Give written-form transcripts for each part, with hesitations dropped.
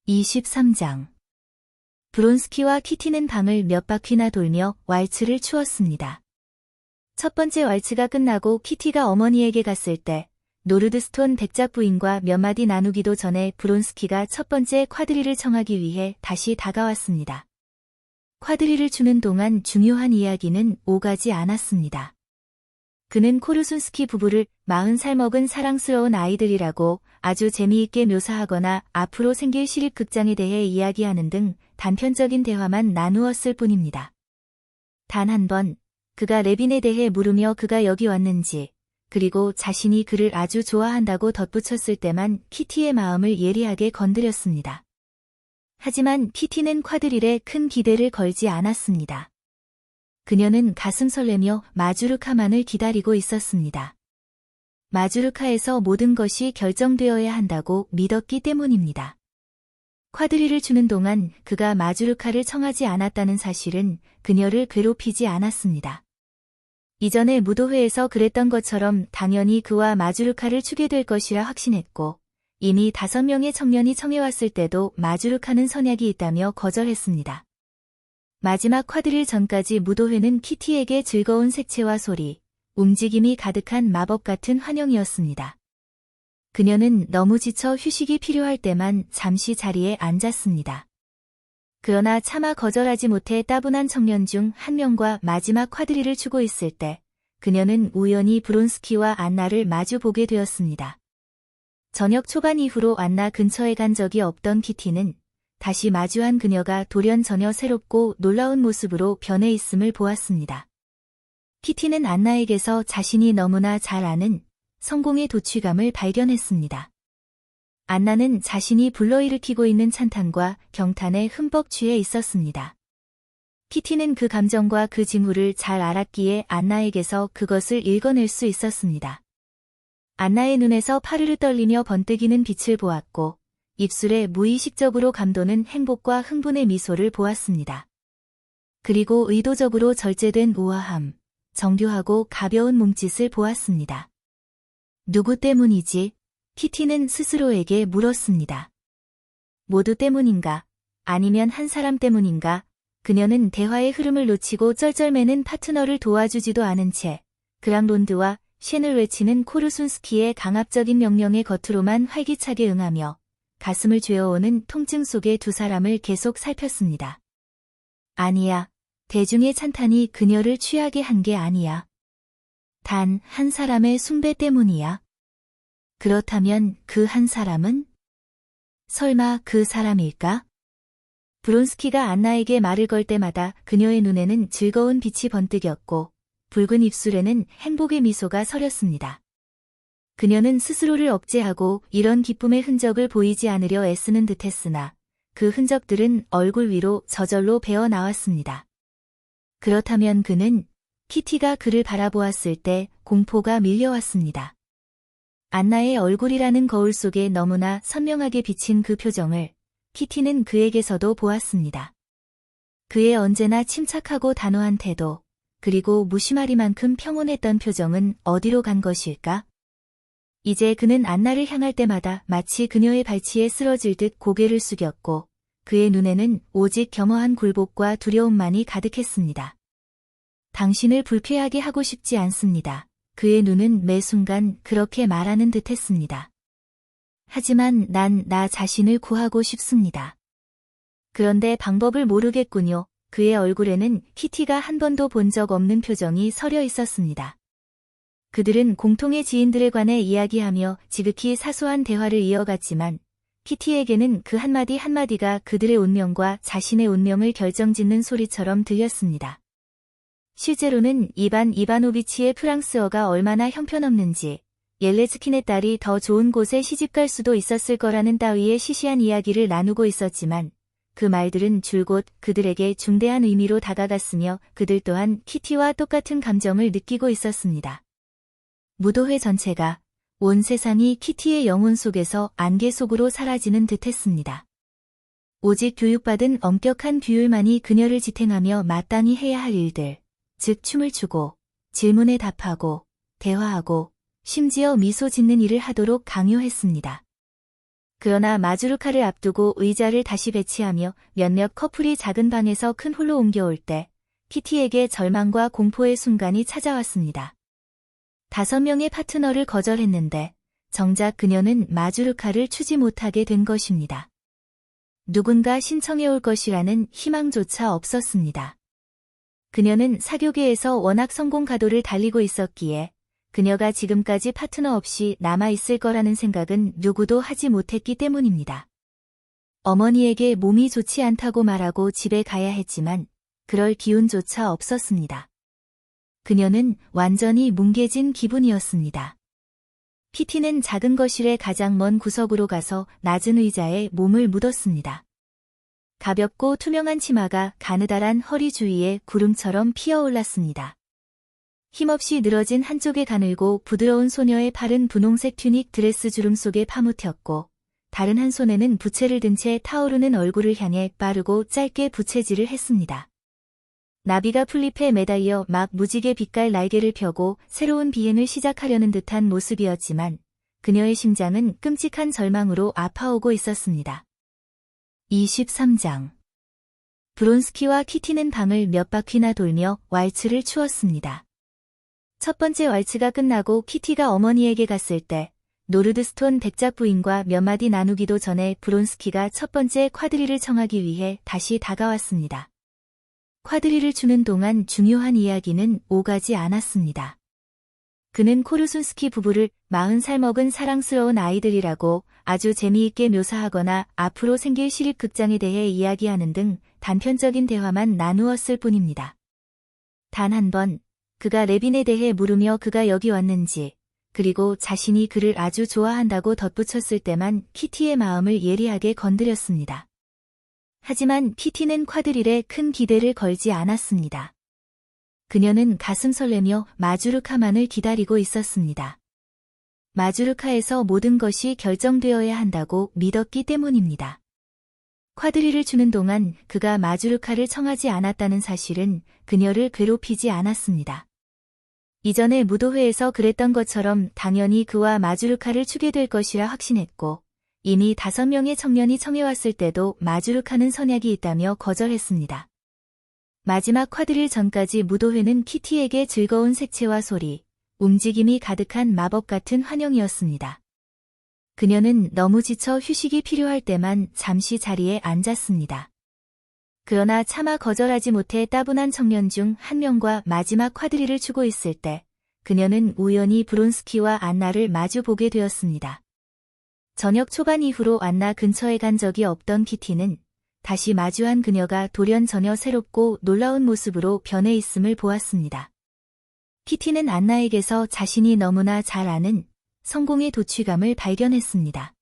23장. 브론스키와 키티는 방을 몇 바퀴나 돌며 왈츠를 추었습니다. 첫 번째 왈츠가 끝나고 키티가 어머니에게 갔을 때 노르드스톤 백작 부인과 몇 마디 나누기도 전에 브론스키가 첫 번째 쿼드리를 청하기 위해 다시 다가왔습니다. 쿼드리를 추는 동안 중요한 이야기는 오가지 않았습니다. 그는 코르순스키 부부를 40살 먹은 사랑스러운 아이들이라고 아주 재미있게 묘사하거나 앞으로 생길 시립극장에 대해 이야기하는 등 단편적인 대화만 나누었을 뿐입니다. 단 한 번 그가 레빈에 대해 물으며 그가 여기 왔는지, 그리고 자신이 그를 아주 좋아한다고 덧붙였을 때만 키티의 마음을 예리하게 건드렸습니다. 하지만 키티는 쿼드릴에 큰 기대를 걸지 않았습니다. 그녀는 가슴 설레며 마주르카만을 기다리고 있었습니다. 마주르카에서 모든 것이 결정되어야 한다고 믿었기 때문입니다. 쿼드리를 추는 동안 그가 마주르카를 청하지 않았다는 사실은 그녀를 괴롭히지 않았습니다. 이전에 무도회에서 그랬던 것처럼 당연히 그와 마주르카를 추게 될 것이라 확신했고, 이미 5명의 청년이 청해왔을 때도 마주르카는 선약이 있다며 거절했습니다. 마지막 쿼드릴 전까지 무도회는 키티에게 즐거운 색채와 소리, 움직임이 가득한 마법 같은 환영이었습니다. 그녀는 너무 지쳐 휴식이 필요할 때만 잠시 자리에 앉았습니다. 그러나 차마 거절하지 못해 따분한 청년 중 한 명과 마지막 쿼드릴을 추고 있을 때 그녀는 우연히 브론스키와 안나를 마주 보게 되었습니다. 저녁 초반 이후로 안나 근처에 간 적이 없던 키티는 다시 마주한 그녀가 돌연 전혀 새롭고 놀라운 모습으로 변해 있음을 보았습니다. 키티는 안나에게서 자신이 너무나 잘 아는 성공의 도취감을 발견했습니다. 안나는 자신이 불러일으키고 있는 찬탄과 경탄에 흠뻑 취해 있었습니다. 키티는 그 감정과 그 징후를 잘 알았기에 안나에게서 그것을 읽어낼 수 있었습니다. 안나의 눈에서 파르르 떨리며 번뜩이는 빛을 보았고 입술에 무의식적으로 감도는 행복과 흥분의 미소를 보았습니다. 그리고 의도적으로 절제된 우아함, 정교하고 가벼운 몸짓을 보았습니다. 누구 때문이지? 키티는 스스로에게 물었습니다. 모두 때문인가? 아니면 한 사람 때문인가? 그녀는 대화의 흐름을 놓치고 쩔쩔매는 파트너를 도와주지도 않은 채 그랑론드와 쉔을 외치는 코르순스키의 강압적인 명령에 겉으로만 활기차게 응하며 가슴을 죄어오는 통증 속의 두 사람을 계속 살폈습니다. 아니야. 대중의 찬탄이 그녀를 취하게 한 게 아니야. 단 한 사람의 숭배 때문이야. 그렇다면 그 한 사람은? 설마 그 사람일까? 브론스키가 안나에게 말을 걸 때마다 그녀의 눈에는 즐거운 빛이 번뜩였고 붉은 입술에는 행복의 미소가 서렸습니다. 그녀는 스스로를 억제하고 이런 기쁨의 흔적을 보이지 않으려 애쓰는 듯했으나 그 흔적들은 얼굴 위로 저절로 배어 나왔습니다. 그렇다면 그는 키티가 그를 바라보았을 때 공포가 밀려왔습니다. 안나의 얼굴이라는 거울 속에 너무나 선명하게 비친 그 표정을 키티는 그에게서도 보았습니다. 그의 언제나 침착하고 단호한 태도, 그리고 무심하리만큼 평온했던 표정은 어디로 간 것일까? 이제 그는 안나를 향할 때마다 마치 그녀의 발치에 쓰러질 듯 고개를 숙였고 그의 눈에는 오직 겸허한 굴복과 두려움만이 가득했습니다. 당신을 불쾌하게 하고 싶지 않습니다. 그의 눈은 매 순간 그렇게 말하는 듯했습니다. 하지만 난 나 자신을 구하고 싶습니다. 그런데 방법을 모르겠군요. 그의 얼굴에는 키티가 한 번도 본 적 없는 표정이 서려 있었습니다. 그들은 공통의 지인들에 관해 이야기하며 지극히 사소한 대화를 이어갔지만 키티에게는 그 한마디 한마디가 그들의 운명과 자신의 운명을 결정짓는 소리처럼 들렸습니다. 실제로는 이반 이바노비치의 프랑스어가 얼마나 형편없는지, 옐레츠킨의 딸이 더 좋은 곳에 시집갈 수도 있었을 거라는 따위의 시시한 이야기를 나누고 있었지만 그 말들은 줄곧 그들에게 중대한 의미로 다가갔으며 그들 또한 키티와 똑같은 감정을 느끼고 있었습니다. 무도회 전체가, 온 세상이 키티의 영혼 속에서 안개 속으로 사라지는 듯했습니다. 오직 교육받은 엄격한 규율만이 그녀를 지탱하며 마땅히 해야 할 일들, 즉 춤을 추고, 질문에 답하고, 대화하고, 심지어 미소 짓는 일을 하도록 강요했습니다. 그러나 마주루카를 앞두고 의자를 다시 배치하며 몇몇 커플이 작은 방에서 큰 홀로 옮겨올 때 키티에게 절망과 공포의 순간이 찾아왔습니다. 5명의 파트너를 거절했는데 정작 그녀는 마주루카를 추지 못하게 된 것입니다. 누군가 신청해 올 것이라는 희망조차 없었습니다. 그녀는 사교계에서 워낙 성공 가도를 달리고 있었기에 그녀가 지금까지 파트너 없이 남아있을 거라는 생각은 누구도 하지 못했기 때문입니다. 어머니에게 몸이 좋지 않다고 말하고 집에 가야 했지만 그럴 기운조차 없었습니다. 그녀는 완전히 뭉개진 기분이었습니다. 키티는 작은 거실의 가장 먼 구석으로 가서 낮은 의자에 몸을 묻었습니다. 가볍고 투명한 치마가 가느다란 허리 주위에 구름처럼 피어올랐습니다. 힘없이 늘어진 한쪽에 가늘고 부드러운 소녀의 팔은 분홍색 튜닉 드레스 주름 속에 파묻혔고 다른 한 손에는 부채를 든 채 타오르는 얼굴을 향해 빠르고 짧게 부채질을 했습니다. 나비가 풀잎에 매달려 막 무지개 빛깔 날개를 펴고 새로운 비행을 시작하려는 듯한 모습이었지만 그녀의 심장은 끔찍한 절망으로 아파오고 있었습니다. 23장 브론스키와 키티는 방을 몇 바퀴나 돌며 왈츠를 추었습니다. 첫 번째 왈츠가 끝나고 키티가 어머니에게 갔을 때 노르드스톤 백작 부인과 몇 마디 나누기도 전에 브론스키가 첫 번째 쿼드리를 청하기 위해 다시 다가왔습니다. 쿼드리를 추는 동안 중요한 이야기는 오가지 않았습니다. 그는 코르순스키 부부를 40살 먹은 사랑스러운 아이들이라고 아주 재미있게 묘사하거나 앞으로 생길 시립극장에 대해 이야기하는 등 단편적인 대화만 나누었을 뿐입니다. 단 한 번, 그가 레빈에 대해 물으며 그가 여기 왔는지, 그리고 자신이 그를 아주 좋아한다고 덧붙였을 때만 키티의 마음을 예리하게 건드렸습니다. 하지만 키티는 쿼드릴에 큰 기대를 걸지 않았습니다. 그녀는 가슴 설레며 마주르카만을 기다리고 있었습니다. 마주르카에서 모든 것이 결정되어야 한다고 믿었기 때문입니다. 쿼드릴을 주는 동안 그가 마주르카를 청하지 않았다는 사실은 그녀를 괴롭히지 않았습니다. 이전에 무도회에서 그랬던 것처럼 당연히 그와 마주르카를 추게 될 것이라 확신했고 이미 5명의 청년이 청해왔을 때도 마주르카는 선약이 있다며 거절했습니다. 마지막 쿼드릴 전까지 무도회는 키티에게 즐거운 색채와 소리, 움직임이 가득한 마법 같은 환영이었습니다. 그녀는 너무 지쳐 휴식이 필요할 때만 잠시 자리에 앉았습니다. 그러나 차마 거절하지 못해 따분한 청년 중 한 명과 마지막 쿼드릴을 추고 있을 때 그녀는 우연히 브론스키와 안나를 마주 보게 되었습니다. 저녁 초반 이후로 안나 근처에 간 적이 없던 키티는 다시 마주한 그녀가 돌연 전혀 새롭고 놀라운 모습으로 변해 있음을 보았습니다. 키티는 안나에게서 자신이 너무나 잘 아는 성공의 도취감을 발견했습니다.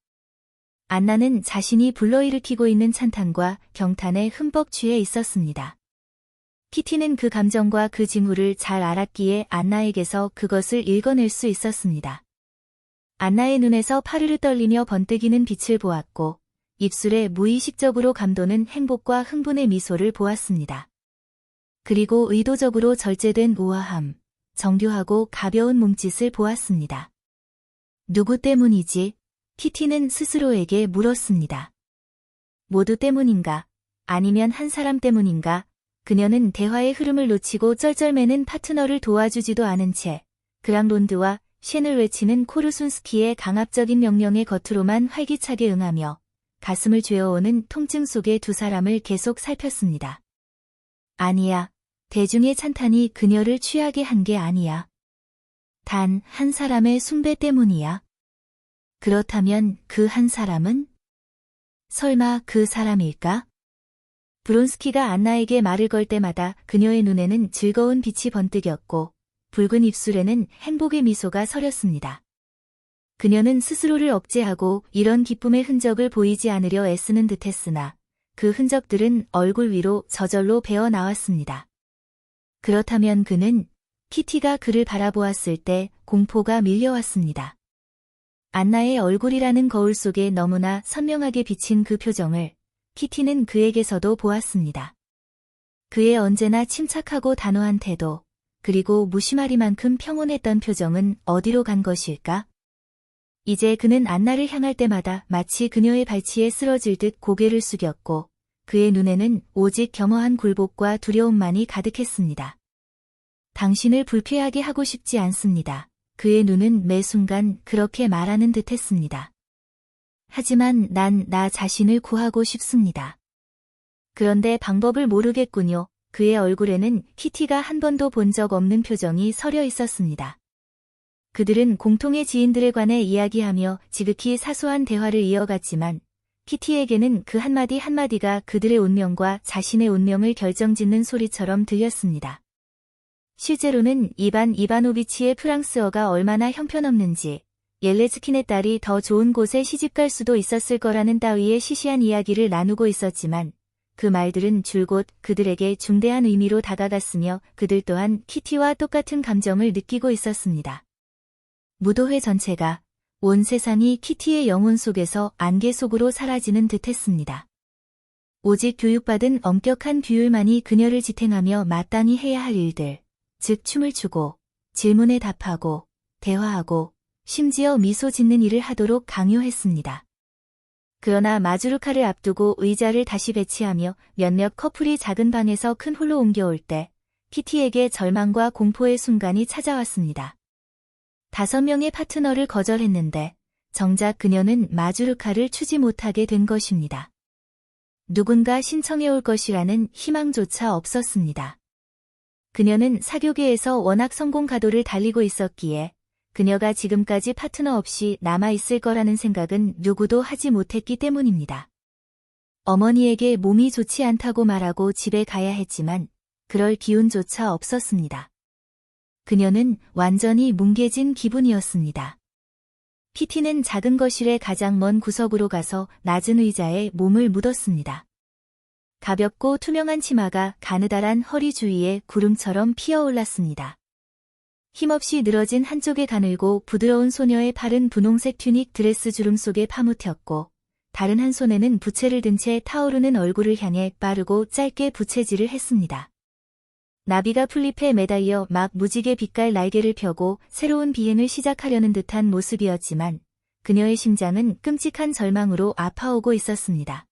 안나는 자신이 불러일으키고 있는 찬탄과 경탄에 흠뻑 취해 있었습니다. 키티는 그 감정과 그 징후를 잘 알았기에 안나에게서 그것을 읽어낼 수 있었습니다. 안나의 눈에서 파르르 떨리며 번뜩이는 빛을 보았고 입술에 무의식적으로 감도는 행복과 흥분의 미소를 보았습니다. 그리고 의도적으로 절제된 우아함, 정교하고 가벼운 몸짓을 보았습니다. 누구 때문이지? 키티는 스스로에게 물었습니다. 모두 때문인가? 아니면 한 사람 때문인가? 그녀는 대화의 흐름을 놓치고 쩔쩔매는 파트너를 도와주지도 않은 채 그랑론드와 쉔을 외치는 코르순스키의 강압적인 명령에 겉으로만 활기차게 응하며 가슴을 죄어오는 통증 속의 두 사람을 계속 살폈습니다. 아니야. 대중의 찬탄이 그녀를 취하게 한 게 아니야. 단 한 사람의 숭배 때문이야. 그렇다면 그 한 사람은? 설마 그 사람일까? 브론스키가 안나에게 말을 걸 때마다 그녀의 눈에는 즐거운 빛이 번뜩였고 붉은 입술에는 행복의 미소가 서렸습니다. 그녀는 스스로를 억제하고 이런 기쁨의 흔적을 보이지 않으려 애쓰는 듯했으나 그 흔적들은 얼굴 위로 저절로 배어 나왔습니다. 그렇다면 그는 키티가 그를 바라보았을 때 공포가 밀려왔습니다. 안나의 얼굴이라는 거울 속에 너무나 선명하게 비친 그 표정을 키티는 그에게서도 보았습니다. 그의 언제나 침착하고 단호한 태도, 그리고 무심하리만큼 평온했던 표정은 어디로 간 것일까? 이제 그는 안나를 향할 때마다 마치 그녀의 발치에 쓰러질 듯 고개를 숙였고 그의 눈에는 오직 겸허한 굴복과 두려움만이 가득했습니다. 당신을 불쾌하게 하고 싶지 않습니다. 그의 눈은 매 순간 그렇게 말하는 듯 했습니다. 하지만 난 나 자신을 구하고 싶습니다. 그런데 방법을 모르겠군요. 그의 얼굴에는 키티가 한 번도 본 적 없는 표정이 서려 있었습니다. 그들은 공통의 지인들에 관해 이야기하며 지극히 사소한 대화를 이어갔지만 키티에게는 그 한마디 한마디가 그들의 운명과 자신의 운명을 결정짓는 소리처럼 들렸습니다. 실제로는 이반 이바노비치의 프랑스어가 얼마나 형편없는지, 옐레츠킨의 딸이 더 좋은 곳에 시집갈 수도 있었을 거라는 따위의 시시한 이야기를 나누고 있었지만 그 말들은 줄곧 그들에게 중대한 의미로 다가갔으며 그들 또한 키티와 똑같은 감정을 느끼고 있었습니다. 무도회 전체가 온 세상이 키티의 영혼 속에서 안개 속으로 사라지는 듯했습니다. 오직 교육받은 엄격한 비율만이 그녀를 지탱하며 마땅히 해야 할 일들, 즉 춤을 추고 질문에 답하고 대화하고 심지어 미소 짓는 일을 하도록 강요했습니다. 그러나 마주르카를 앞두고 의자를 다시 배치하며 몇몇 커플이 작은 방에서 큰 홀로 옮겨올 때 키티에게 절망과 공포의 순간이 찾아왔습니다. 5명의 파트너를 거절했는데 정작 그녀는 마주르카를 추지 못하게 된 것입니다. 누군가 신청해 올 것이라는 희망조차 없었습니다. 그녀는 사교계에서 워낙 성공 가도를 달리고 있었기에 그녀가 지금까지 파트너 없이 남아있을 거라는 생각은 누구도 하지 못했기 때문입니다. 어머니에게 몸이 좋지 않다고 말하고 집에 가야 했지만 그럴 기운조차 없었습니다. 그녀는 완전히 뭉개진 기분이었습니다. 키티는 작은 거실의 가장 먼 구석으로 가서 낮은 의자에 몸을 묻었습니다. 가볍고 투명한 치마가 가느다란 허리 주위에 구름처럼 피어올랐습니다. 힘없이 늘어진 한쪽에 가늘고 부드러운 소녀의 팔은 분홍색 튜닉 드레스 주름 속에 파묻혔고 다른 한 손에는 부채를 든 채 타오르는 얼굴을 향해 빠르고 짧게 부채질을 했습니다. 나비가 풀잎에 매달려 막 무지개 빛깔 날개를 펴고 새로운 비행을 시작하려는 듯한 모습이었지만 그녀의 심장은 끔찍한 절망으로 아파오고 있었습니다.